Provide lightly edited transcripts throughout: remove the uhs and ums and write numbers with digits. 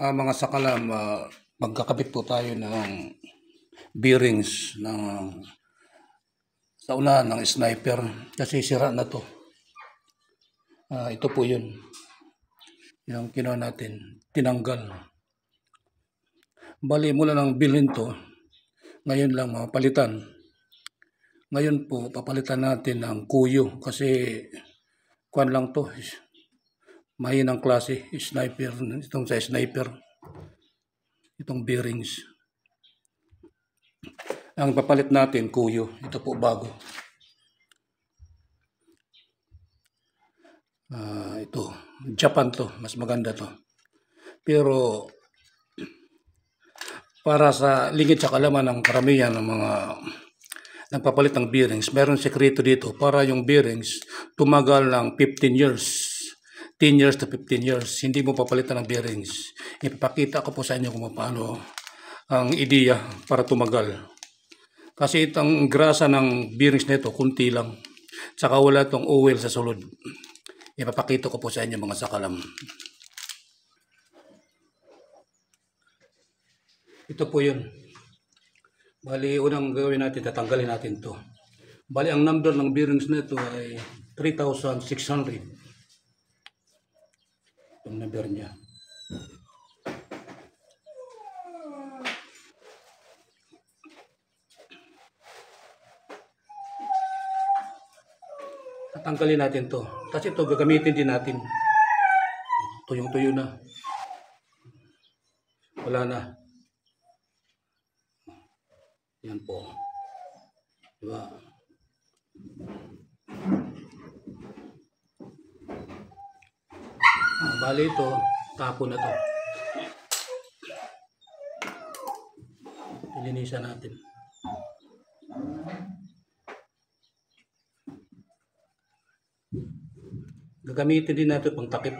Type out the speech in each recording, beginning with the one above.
Mga sakalam, magkakabit po tayo ng bearings sa unahan ng sniper kasi sira na to. Ito po yun. Yung kinuha natin, tinanggal. Bali mula nang bilhin to, ngayon lang mapalitan. Ngayon po, papalitan natin ng kuyo kasi kuwan lang to. Mahinang klase, sniper, itong sa sniper. Itong bearings. Ang papalit natin, kuyo. Ito po bago. Ito, Japan to. Mas maganda to. Pero, para sa lingid sa kalaman ng karamihan ng mga nagpapalit ng bearings, meron sekreto dito para yung bearings tumagal ng 15 years. 10 years to 15 years. Hindi mo papalitan ng bearings. Ipapakita ko po sa inyo kung paano ang ideya para tumagal. Kasi itong grasa ng bearings nito, kunti lang. Tsaka wala itong oil sa sulod. Ipapakita ko po sa inyo mga sakalam. Ito po yun. Bali, unang gawin natin, tatanggalin natin to. Bali, ang number ng bearings nito ay 3,600. Yung number niya. Tatanggalin natin to. Kasi ito gagamitin din natin. Tuyong-tuyo na. Wala na. Yan po. Diba? Bali ito, tapo na to. Ilinisan natin. Gagamitin din natin pang takip.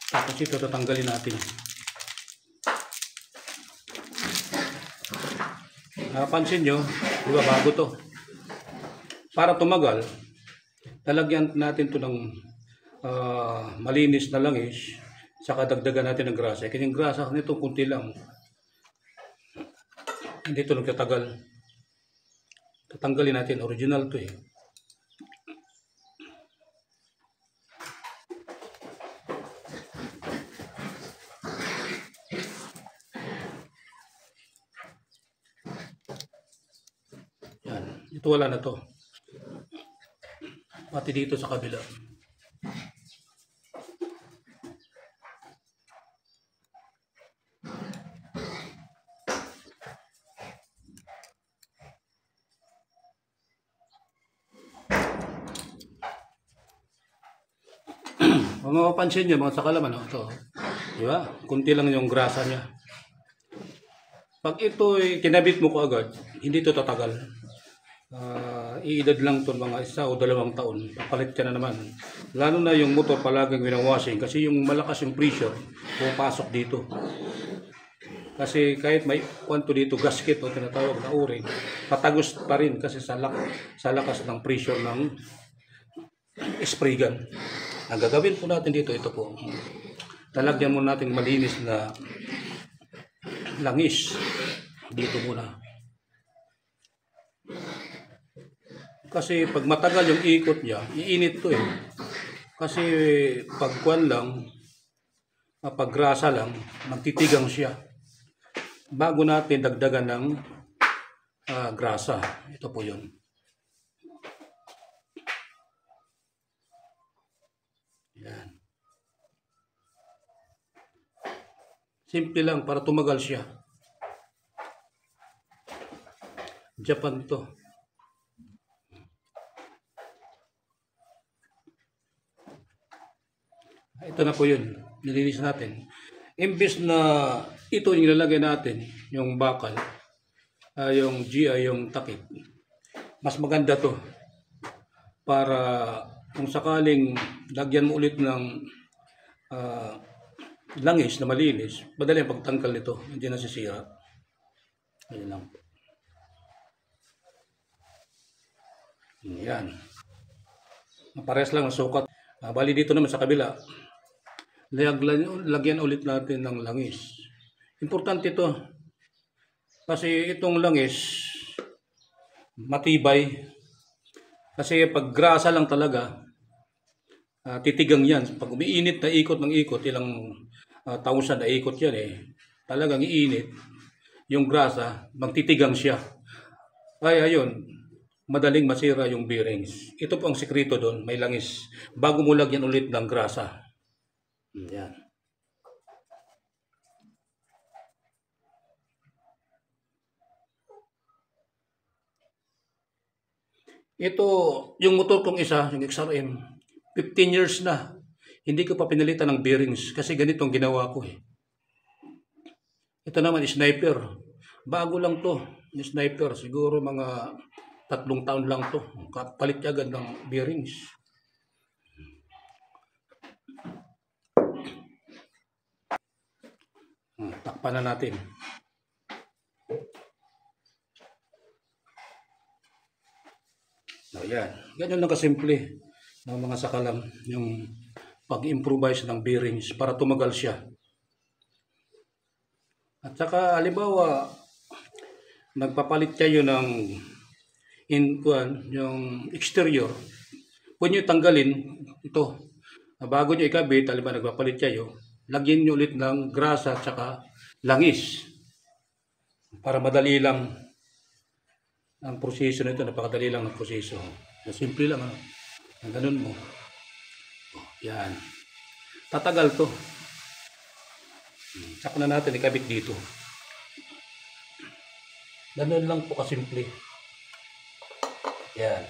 Tapos ito tatanggalin natin. Napansin nyo, di ba bago to? Para tumagal, talagyan natin to ng malinis na langis, saka dagdagan natin ng grasa. Kasi yung grasa nito kunti lang. Hindi ito nagtatagal. Tatanggalin natin, original to eh. Ito wala na to. Pati dito sa kabila. Kung mapapansin nyo mga sakalaman, ito. Diba? Kunti lang yung grasa niya. Pag ito kinabit mo ko agad, hindi ito tatagal. Iedad lang ito mga 1 o 2 taon, papalit ka na naman. Lalo na yung motor palaging winawashing kasi yung malakas yung pressure pupasok dito. Kasi kahit may kwanto dito gasket o tinatawag na o-ring, patagos pa rin kasi sa lakas ng pressure ng spray gun. Ang gagawin po natin dito, ito po. Talagyan mo natin malinis na langis dito muna. Kasi pag matagal yung ikot niya, iinit to eh. Kasi pag kwan lang, pag grasa lang, magtitigang siya. Bago natin dagdagan ng grasa. Ito po yun. Yan. Simple lang para tumagal siya. Japan to. Ito na po yun. Nilinis natin. Imbis na ito yung ilalagay natin, yung bakal, yung GI, yung takip. Mas maganda to para kung sakaling lagyan mo ulit ng langis na malinis, madali ang pagtanggal nito, hindi nasisira. Ayan lang. Ayan. Parehas lang ang sukat. Bali dito naman sa kabila, lagyan ulit natin ng langis. Importante ito kasi itong langis matibay, kasi pag grasa lang talaga titigang yan. Pag umiinit na ikot ng ikot, ilang thousand na ikot yan talagang iinit yung grasa, magtitigang siya. Kaya ayun, madaling masira yung bearings. Ito po ang sekreto doon, may langis bago mo lagyan ulit ng grasa. Yan. Ito, yung motor kong isa, yung XRM, 15 years na. Hindi ko pa pinalitan ng bearings kasi ganito ang ginawa ko Ito naman, sniper. Bago lang to, yung sniper. Siguro mga 3 taon lang to. Palit agad ng bearings. Takpan na natin. Ayan. Ganyan lang kasimple ng mga sakalam yung pag-improvise ng bearings para tumagal siya. At saka halimbawa nagpapalit kayo ng yung exterior, pwede nyo tanggalin ito. Bago nyo ikabit, halimbawa nagpapalit kayo, lagyan nyo ulit ng grasa at saka langis para madali lang ang proseso nito. Napakadali lang ng proseso. Simple lang ang ganun mo. Yan. Tatagal to. Saka na natin ikabit dito. Ganun lang po kasimple. Yan.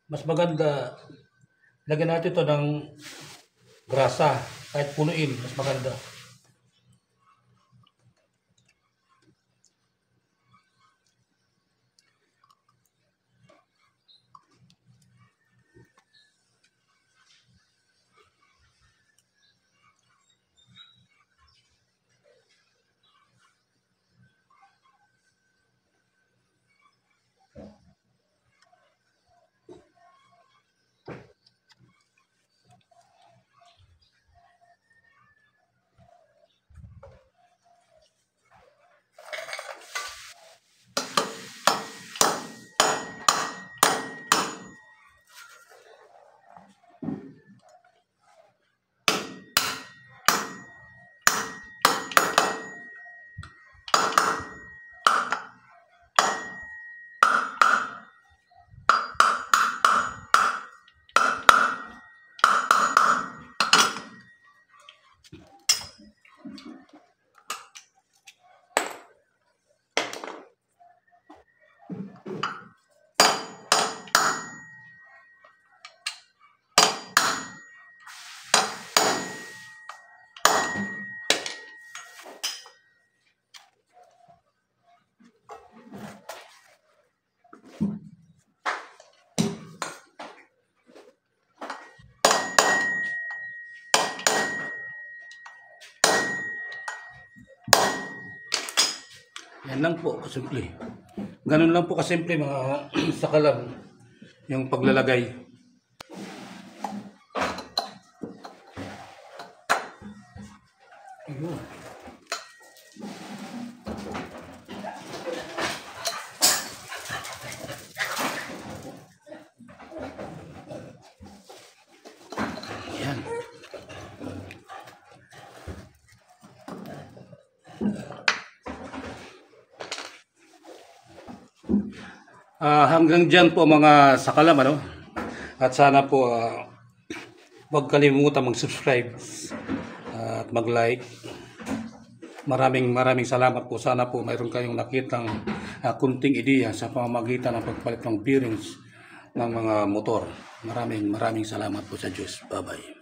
Mas maganda, lagyan natin ito ng grasa, kahit punuin, mas maganda. Yan lang po kasimple. Ganun lang po kasimple mga sakalam yung paglalagay. Ayun. Hanggang dyan po mga sakalam, ano? At sana po huwag kalimutan mag-subscribe at mag-like. Maraming salamat po. Sana po mayroon kayong nakitang kunting ideya sa pamamagitan ng pagpalit ng bearings ng mga motor. Maraming salamat po sa Diyos. Bye-bye.